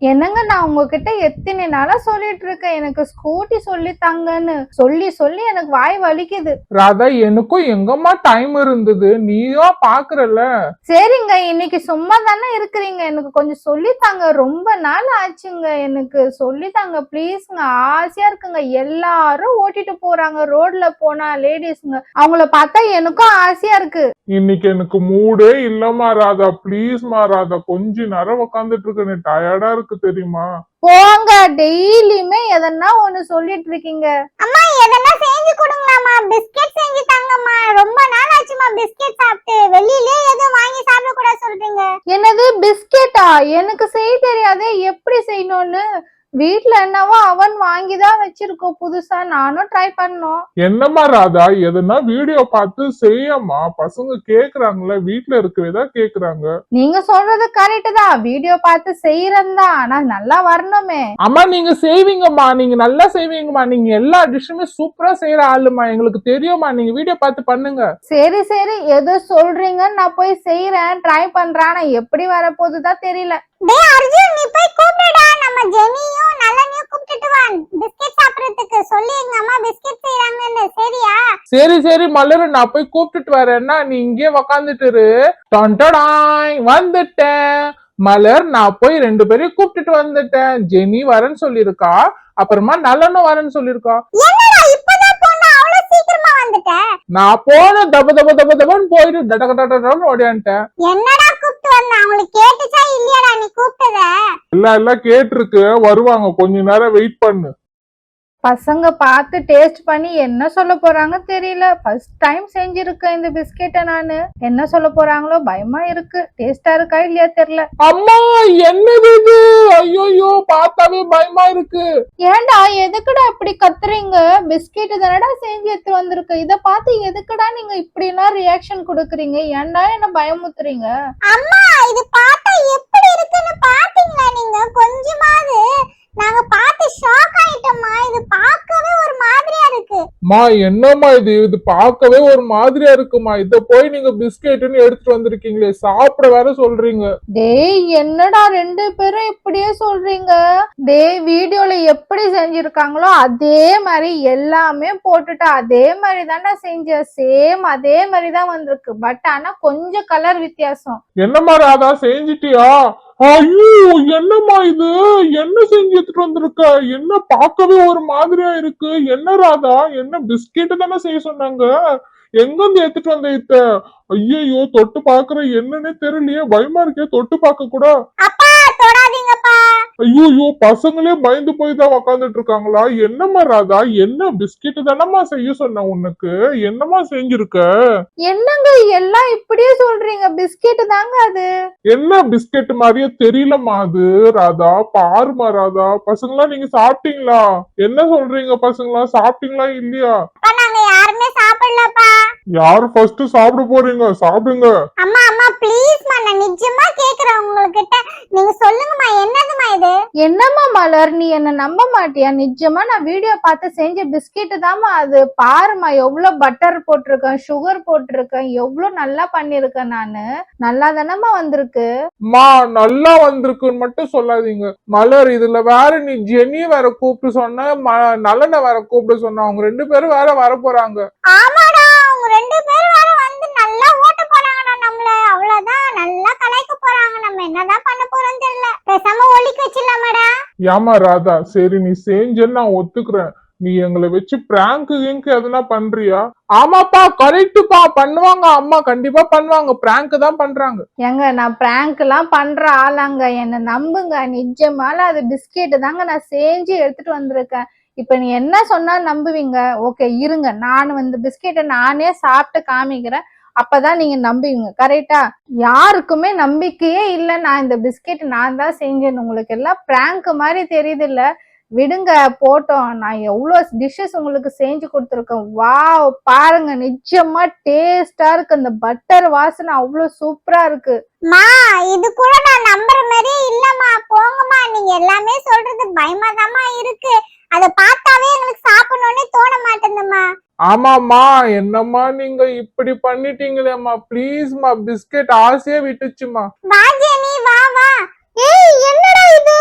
என்னங்க நான் உங்ககிட்ட எத்தனை நாளா சொல்லிட்டு இருக்கேன் எனக்கு ஸ்கூட்டி சொல்லி தாங்கன்னு சொல்லி சொல்லி எனக்கு வாய் வலிக்குது. ராதா, எனக்கும் எங்கம்மா டைம் இருந்தது, நீயா பாக்குறல. சரிங்க, இன்னைக்கு சும்மா தானே இருக்கிறீங்க, எனக்கு கொஞ்சம் சொல்லி தாங்க. ரொம்ப நாள் ஆச்சுங்க, எனக்கு சொல்லி தாங்க ப்ளீஸ்ங்க. ஆசையா இருக்குங்க. எல்லாரும் ஓட்டிட்டு போறாங்க ரோட்ல போனா லேடிஸ்ங்க, அவங்கள பார்த்தா எனக்கும் ஆசையா இருக்கு. இன்னைக்கு எனக்கு மூடே இல்லம்மா ராதா, ப்ளீஸ்மா ராதா, கொஞ்ச நேரம் உக்காந்துட்டு இருக்கேன், டயர்டா இருக்கு தெரியுமா. போங்க, டெய்லியுமே எதனா ஒண்ணு சொல்லிட்டு இருக்கீங்க. அம்மா எதனா செஞ்சு கொடுங்கம்மா, பிஸ்கட் செஞ்சு தாங்கம்மா. ரொம்ப நாள் ஆச்சுமா பிஸ்கட் சாப்பிட்டு. வெளியிலே எதுவும் வாங்கி சாப்பிட கூட சொல்றீங்க. என்னது பிஸ்கெட்டா? எனக்கு செய்ய தெரியாதே எப்படி செய்யணும்னு. வீட்ல என்னவோ அவன் வாங்கிதான் வச்சிருக்கோம் புதுசா, நானும் ட்ரை பண்ணோம். என்னம்மா ராதா, எதுனா வீடியோ பார்த்து செய்யம்மா, பசங்க கேக்குறாங்கல்ல, வீட்டுல இருக்கவேதான் கேக்குறாங்க. நீங்க சொல்றது கரெக்ட் தான், வீடியோ பார்த்து செய்யறதா, ஆனா நல்லா வரணுமே. அம்மா நீங்க செய்வீங்கம்மா, நீங்க நல்லா செய்வீங்கம்மா, நீங்க எல்லா டிஷ்ஷுமே சூப்பரா செய்யற ஆளுமா, எங்களுக்கு தெரியுமா, நீங்க வீடியோ பார்த்து பண்ணுங்க. சரி சரி, எது சொல்றீங்கன்னு நான் போய் செய்யறேன், ட்ரை பண்றேன். ஆனா எப்படி வரப்போகுதுதான் தெரியல. டேய் அர்ஜுன், நீ போய் கூப்பிடுடா, நம்ம ஜெனியும் நல்லனியும் கூப்பிட்டுட்டு வா பிஸ்கட் சாப்பிடுறதுக்கு. சொல்லி எங்க அம்மா பிஸ்கட் செய்யறாங்கன்னு. சரியா? சரி சரி மலரு, நான் போய் கூப்பிட்டுட்டு வரேன்னா நீ இங்கே உக்காந்துட்டு இரு. டொண்டடாய் வந்துட்டேன். மலர், நான் போய் 2 பேரையும் கூப்பிட்டுட்டு வந்துட்டேன். ஜெனி வரேன்னு சொல்லிருக்கா, அப்புறமா நல்லனும் வரேன்னு சொல்லிருக்கா. என்னடா இப்பதான் போனா அவ்வளவு சீக்கிரமா வந்துட்ட? நான் போன தப தப தப தபன்னு போயிட்டு டடகடன்னு ஓடியான்ட்டேன். என்னடா கூப்பிட்டு வந்த? அவங்களுக்கு கேட்டுச்சா இல்லையாடா நீ கூப்பிட்டத? எல்லாம் கேட்டிருக்கு, வருவாங்க, கொஞ்ச நேரம் வெயிட் பண்ணு. பசங்க பார்த்து டேஸ்ட் பண்ணி என்ன சொல்ல போறாங்க தெரியல. ஃபர்ஸ்ட் டைம் செஞ்சிருக்கேன் இந்த பிஸ்கெட்டை நானு. என்ன சொல்ல போறாங்களோ பயமா இருக்கு. டேஸ்டா இருக்கா இல்லையா தெரியல. அம்மா என்னது இது? ஐயோ, பார்த்தாவே பயமா இருக்கு. ஏன்டா எதுக்குடா இப்படி கத்துறீங்க? பிஸ்கெட் தானடா செஞ்சு எடுத்து வந்திருக்கு, இத பார்த்து எதுக்குடா நீங்க இப்படி எல்லாம் ரியாக்ஷன் கொடுக்குறீங்க? ஏன்டா என்ன பயமுத்துறீங்க? அம்மா இது பார்த்தா எப்படி இருக்குன்னு பாத்தீங்களா நீங்க? கொஞ்சமாவது நாங்க பார்த்து ஷாக் ஆயிட்டோம்மா. இது பார்க்கவே ஒரு மாதிரியா இருக்கு. மா என்னம்மா இது பார்க்கவே ஒரு மாதிரியா இருக்குமா. இத போய் நீங்க பிஸ்கெட்னு எடுத்துட்டு வந்திருக்கீங்களே, சாப்பிட வேற சொல்றீங்க. டேய் என்னடா 2 பேரும் இப்படியே சொல்றீங்க? டேய் வீடியோல எப்படி செஞ்சிருக்காங்களோ அதே மாதிரி எல்லாமே போட்டுட்டு அதே மாதிரி தானே செஞ்சேன். சேம் அதே மாதிரி தான் வந்திருக்கு. பட் ஆனா கொஞ்சம் கலர் வித்தியாசம். என்னம்மா ராதா, செஞ்சிட்டியா? ஐயோ, என்னம்மா இது? என்ன செஞ்சு எடுத்துட்டு வந்திருக்க? என்ன பார்க்கவே ஒரு மாதிரியா இருக்கு? என்ன ராதா, என்ன பிஸ்கெட் தானே செய்ய சொன்னாங்க? எங்க இருந்து எடுத்துட்டு வந்த இத்த? ஐயோ, தொட்டு பாக்குற, என்னன்னே தெரியலையே, பயமா இருக்கே, தொட்டு பார்க்க கூட. அப்பா தொடாதீங்கப்பா. ஐயோ, பசங்களே பயந்து போய் தான் உக்காந்துட்டு இருக்காங்களா? என்னம்மா ராதா, என்ன பிஸ்கெட் தானம்மா செய்ய சொன்ன உனக்கு? என்னம்மா செஞ்சிருக்க? என்னங்க எல்லாம் இப்படியே சொல்றீங்க? பிஸ்கெட் தாங்க அது. என்ன பிஸ்கெட் மாதிரியே தெரியலம்மா அது. ராதா பாருமா ராதா, பசங்களா நீங்க சாப்பிட்டீங்களா? என்ன சொல்றீங்க பசங்களா, சாப்பிட்டீங்களா இல்லையா? அப்பா நாங்க யாருமே சாப்பிடலப்பா. யாரு ஃபர்ஸ்ட் சாப்பிட போறீங்க? சாப்பிடுங்க. அம்மா அம்மா ப்ளீஸ்மா, நான் நிஜமா கேக்குறேன் உங்ககிட்ட. நீங்க சொல்லுங்கம்மா, என்னதுமா இது? என்னம்மா மலர், நீ என்ன நம்ப மாட்டியா? நிஜமா நான் வீடியோ பார்த்து செஞ்ச பிஸ்கெட் தாமா அது. பாருமா எவ்வளவு பட்டர் போட்டிருக்கேன், சுகர் போட்டிருக்கேன், எவ்வளவு நல்லா பண்ணிருக்கேன் நானு. நல்லா தானம்மா வந்திருக்கு. மா நல்லா வந்திருக்குன்னு மட்டும் சொல்லாதீங்க மலர். இதுல வேற நீ ஜெனி வேற கூப்பிட்டு சொன்ன, நலனை வேற கூப்பிட்டு சொன்ன, அவங்க 2 பேரும் வேற வர போறாங்க. ஆமாடா, அவங்க 2 பேரும் வேற வந்து நல்லா ஓட்ட போறாங்கடா நம்மள. அவ்வளவுதான், நல்லா கலாய்க்க போறாங்க. நம்ம என்னதான் பண்ண போறோம்னு தெரியல. பேசாம ஒலிக்க வச்சிடலாமாடா? ஏமா ராதா, சரி நீ செஞ்சேன்னு நான் ஒத்துக்கிறேன். நீ எங்களை வச்சு பிராங்க் எதுனா பண்றியா? ஆமாப்பா, கரெக்டுப்பா, பண்ணுவாங்க அம்மா, கண்டிப்பா பண்ணுவாங்க, பிராங்க் தான் பண்றாங்க. ஏங்க நான் பிராங்க் எல்லாம் பண்ற ஆளாங்க, என்ன நம்புங்க. நிஜமால அது பிஸ்கெட் தாங்க நான் செஞ்சு எடுத்துட்டு வந்திருக்கேன். இப்ப நீ என்ன சொன்னா நம்புவீங்க? ஓகே இருங்க, நான் வந்து பிஸ்கெட்டை நானே சாப்பிட்டு காமிக்கிறேன், அப்பதான் நீங்க நம்புவீங்க. கரெக்டா? யாருக்குமே நம்பிக்கையே இல்லை நான் இந்த பிஸ்கெட் நான் தான் செஞ்சேன்னு. உங்களுக்கு எல்லாம் பிராங்க் மாதிரி தெரியுது இல்ல? விடுங்க போட்டோம். நான் எவ்வளவு டிஷ்ஷஸ் உங்களுக்கு செஞ்சு கொடுத்துருக்கேன். வாவ் பாருங்க, நிஜமா டேஸ்டா இருக்கு. அந்த பட்டர் வாசனை அவ்வளவு சூப்பரா இருக்கு. மா இது கூட நான் நம்புற மாதிரியே இல்லம்மா. போங்கம்மா, நீங்க எல்லாமே சொல்றது பயமாதாம்மா இருக்கு. அதை பார்த்தாவே எங்களுக்கு சாப்பிடணும்னே தோண மாட்டேங்குதும்மா. ஆமாம்மா, என்னம்மா நீங்க இப்படி பண்ணிட்டீங்களேம்மா, ப்ளீஸ்மா, பிஸ்கெட் ஆசையே விட்டுச்சுமா. வா ஜெனி, வா வா. ஏய் என்னடா இது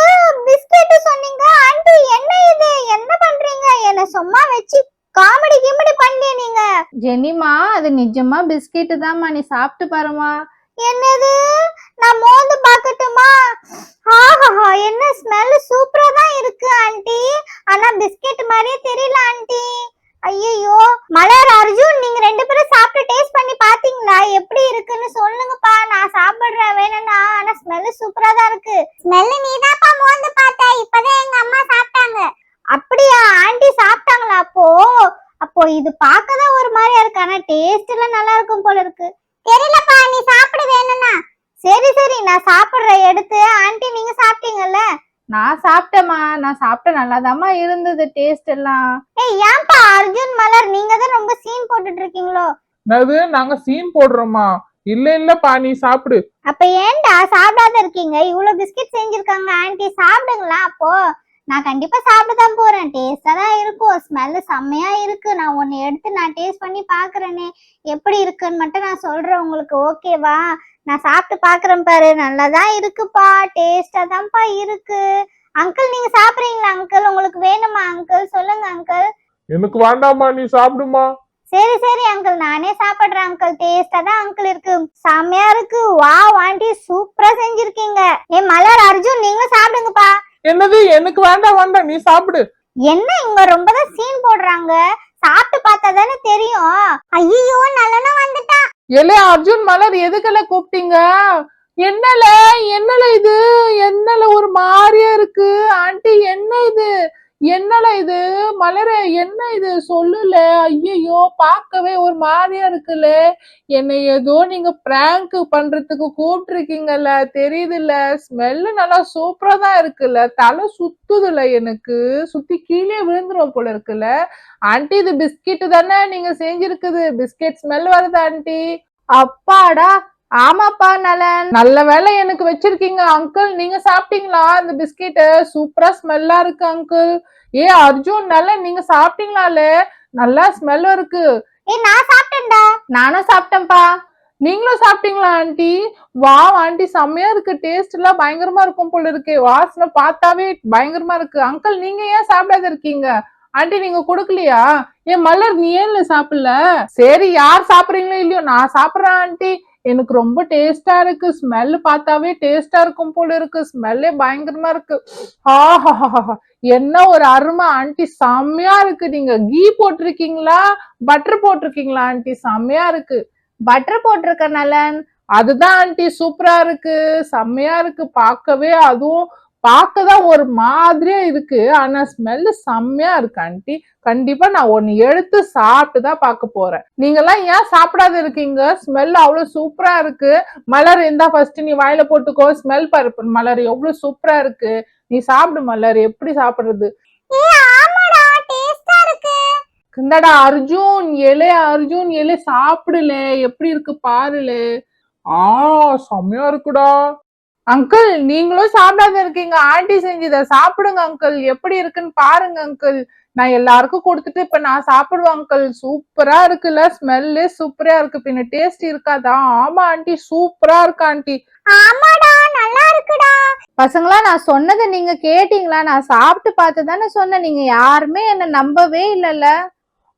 பிஸ்கெட் சொன்னீங்க ஆண்டி என்ன இது என்ன பண்றீங்க என்ன சும்மா வச்சு காமெடி கிமெடி பண்ணீங்க நீங்க ஜெனிமா அது நிஜமா பிஸ்கெட் தான்மா, நீ சாப்பிட்டு பாருமா. என்னது நான் மோந்து பார்க்கட்டுமா ஆஹா என்ன ஸ்மெல் சூப்பரா தான் இருக்கு ஆண்டி ஆனா பிஸ்கெட் மாதிரியே தெரியல ஆண்டி ஐயோ மலர் அர்ஜுன் நீங்க ரெண்டு பேரும் சாப்பிட்டு டேஸ்ட் பண்ணி பாத்தீங்களா எப்படி இருக்குன்னு சொல்லுங்கப்பா நான் சாப்பிடுறேன் வேணும்னா ஆனா ஸ்மெல் சூப்பரா தான் இருக்கு ஸ்மெல் நீதான்ப்பா மோந்து பார்த்த இப்பதான் எங்க அம்மா சாப்பிட்டாங்க அப்படியா ஆண்டி சாப்பிட்டாங்களா அப்போ இது பார்க்கதான் ஒரு மாதிரியா இருக்கு ஆனா டேஸ்ட் எல்லாம் நல்லா இருக்கும் போல இருக்கு தெரியலப்பா நீ சாப்பிட வேணும்னா சரி சரி நான் சாப்பிடுறேன் எடுத்து ஆண்டி நீங்க சாப்பிட்டீங்கல்ல நான் சாப்பிட்டேம்மா, நான் சாப்பிட்ட நல்லாதாம்மா இருந்தது டேஸ்ட் எல்லாம். ஏய் ஏன்பா அர்ஜுன் மலர் நீங்க தான் ரொம்ப சீன் போட்டுட்டு இருக்கீங்களோ என்னது நாங்க சீன் போடுறோமா? இல்லப்பா நீ சாப்பிடு. அப்ப ஏன்டா சாப்பிடாத இருக்கீங்க இவ்வளவு பிஸ்கெட் செஞ்சிருக்காங்க ஆண்டி சாப்பிடுங்களா அப்போ நான் கண்டிப்பா சாப்பிடதான் போறேன் டேஸ்டா தான் இருக்கும் ஸ்மெல் செம்மையா இருக்கு நான் ஒன்னு எடுத்து நான் டேஸ்ட் பண்ணி பாக்குறேனே எப்படி இருக்குன்னு மட்டும் நான் சொல்றேன் உங்களுக்கு ஓகேவா நான் சாப்பிட்டு பாக்குறேன் பாரு நல்லாதான் இருக்குப்பா டேஸ்டா தான்ப்பா இருக்கு அங்கிள் நீங்க சாப்பிடுறீங்களா அங்கிள் உங்களுக்கு வேணுமா அங்கிள் சொல்லுங்க அங்கிள் எனக்கு வேண்டாமா, நீ சாப்பிடுமா. சரி சரி அங்கிள் நானே சாப்பிடுறேன் அங்கிள் டேஸ்டா தான் அங்கிள் இருக்கு செம்மையா இருக்கு வாவ் ஆண்டி சூப்பரா செஞ்சிருக்கீங்க ஏ மலர் அர்ஜுன் நீங்களும் சாப்பிடுங்கப்பா என்னது எனக்கு வேண்டாம் நீ சாப்பிடு. என்ன இங்க ரொம்பதான் சீன் போடுறாங்க சாப்பிட்டு பார்த்தா தானே தெரியும் ஐயோ நல்லனா வந்துட்டா எலே அர்ஜுன் மலர் எதுக்கெல்ல கூப்பிட்டீங்க? என்னல என்னல இது என்னல ஒரு மாதிரியா இருக்கு ஆண்டி என்ன இது என்னல இது மலர என்ன இது சொல்லுல ஐயோ பார்க்கவே ஒரு மாதிரியா இருக்குல்ல என்னை ஏதோ நீங்க பிராங்க் பண்றதுக்கு கூப்பிட்டுருக்கீங்கல்ல தெரியுதுல்ல ஸ்மெல்லு நல்லா சூப்பரா தான் இருக்குல்ல தலை சுத்துதுல எனக்கு சுத்தி கீழே விழுந்துரும் போல இருக்குல்ல ஆண்டி இது பிஸ்கெட் தானே நீங்க செஞ்சிருக்குது பிஸ்கெட் ஸ்மெல் வருது ஆண்டி அப்பாடா, ஆமாப்பா நலன். நல்ல வேளை எனக்கு வச்சிருக்கீங்க அங்கிள் நீங்க சாப்பிட்டீங்களா இந்த பிஸ்கெட் சூப்பரா ஸ்மெல்லா இருக்கு அங்கிள் ஏ அர்ஜுன் நல்ல நீங்க சாப்பிட்டீங்களால நல்லா ஸ்மெல் இருக்கு ஏய் நான் சாப்பிட்டேன்டா நானும் சாப்பிட்டேன்ப்பா. நீங்களும் சாப்பிட்டீங்களா ஆண்டி வா ஆண்டி செம்மையா இருக்கு டேஸ்ட் எல்லாம் பயங்கரமா இருக்கும் போல இருக்கு வாசனை பார்த்தாவே பயங்கரமா இருக்கு அங்கிள் நீங்க ஏன் சாப்பிடாத இருக்கீங்க ஆண்டி நீங்க கொடுக்கலையா ஏன் மலர் நீ ஏன்ல சாப்பிடல சரி யார் சாப்பிடுறீங்களோ இல்லையோ நான் சாப்பிடுறேன் ஆண்டி எனக்கு ரொம்ப டேஸ்டா இருக்கு ஸ்மெல் பார்த்தாவே டேஸ்டா இருக்கும் போல இருக்கு ஸ்மெல்லே பயங்கரமா இருக்கு ஆஹா என்ன ஒரு அருமை ஆண்டி செம்மையா இருக்கு நீங்க கீ போட்டிருக்கீங்களா பட்டர் போட்டிருக்கீங்களா ஆண்டி செம்மையா இருக்கு பட்டர் போட்டிருக்க நலன். அதுதான் ஆண்டி சூப்பரா இருக்கு செம்மையா இருக்கு பார்க்கவே அதுவும் பார்க்கதான் ஒரு மாதிரியா இருக்கு ஆனா ஸ்மெல் செம்மையா இருக்கு ஆண்டி கண்டிப்பா நான் ஒன்னு எடுத்து சாப்பிட்டுதான் பார்க்க போறேன் நீங்க எல்லாம் ஏன் சாப்பிடாத இருக்கீங்க ஸ்மெல் அவ்வளவு சூப்பரா இருக்கு மலர் இருந்தா ஃபர்ஸ்ட் நீ வாயில போட்டுக்கோ ஸ்மெல் பாரு மலர் எவ்வளவு சூப்பரா இருக்கு நீ சாப்பிடு மலர் எப்படி சாப்பிடுறது ஆமாடா டேஸ்டா இருக்கு இந்தடா அர்ஜுன் எலே சாப்பிடுல எப்படி இருக்கு பாருல செம்மையா இருக்குடா அங்கிள் நீங்களும் சாப்பிடாத இருக்கீங்க ஆண்டி செஞ்சத சாப்பிடுங்க அங்கிள் எப்படி இருக்குன்னு பாருங்க அங்கிள் நான் எல்லாருக்கும் கொடுத்துட்டு இப்ப நான் சாப்பிடுவேன் அங்கிள் சூப்பரா இருக்குல்ல ஸ்மெல்லு சூப்பரா இருக்கு பின்ன டேஸ்ட் இருக்காதா ஆமா ஆண்டி சூப்பரா இருக்கு ஆண்டி ஆமாடா நல்லா இருக்குடா பசங்களா நான் சொன்னதை நீங்க கேட்டீங்களா? நான் சாப்பிட்டு பார்த்து தானே சொன்னேன், நீங்க யாருமே என்ன நம்பவே இல்லைல்ல.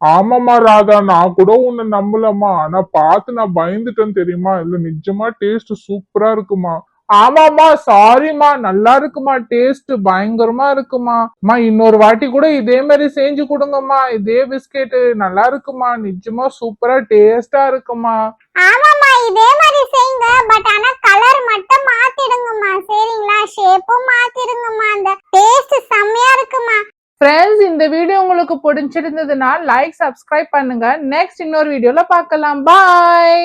ஆமாமா ராதா நான் கூட உன்னை நம்பலம்மா ஆனா பார்த்து நான் பயந்துட்டேன் தெரியுமா இல்ல நிஜமா டேஸ்ட் சூப்பரா இருக்குமா ஆமாமா சாரிம்மா நல்லா இருக்குமா டேஸ்ட் பயங்கரமா இருக்குமா அம்மா இன்னொரு வாட்டி கூட இதே மாதிரி செஞ்சு கொடுங்கம்மா இதே பிஸ்கெட் நல்லா இருக்குமா நிஜமா சூப்பரா டேஸ்டா இருக்குமா ஆமாமா இதே மாதிரி செய்யுங்க பட் ஆனா கலர் மட்டும் மாத்திடுங்கம்மா சரிங்களா ஷேப்பும் மாத்திடுங்கம்மா அந்த டேஸ்ட் செம்மையா இருக்குமா ஃப்ரெண்ட்ஸ் இந்த வீடியோ உங்களுக்கு பிடிச்சிருந்ததுன்னா லைக் சப்ஸ்கிரைப் பண்ணுங்க நெக்ஸ்ட் இன்னொரு வீடியோல பார்க்கலாம் பாய்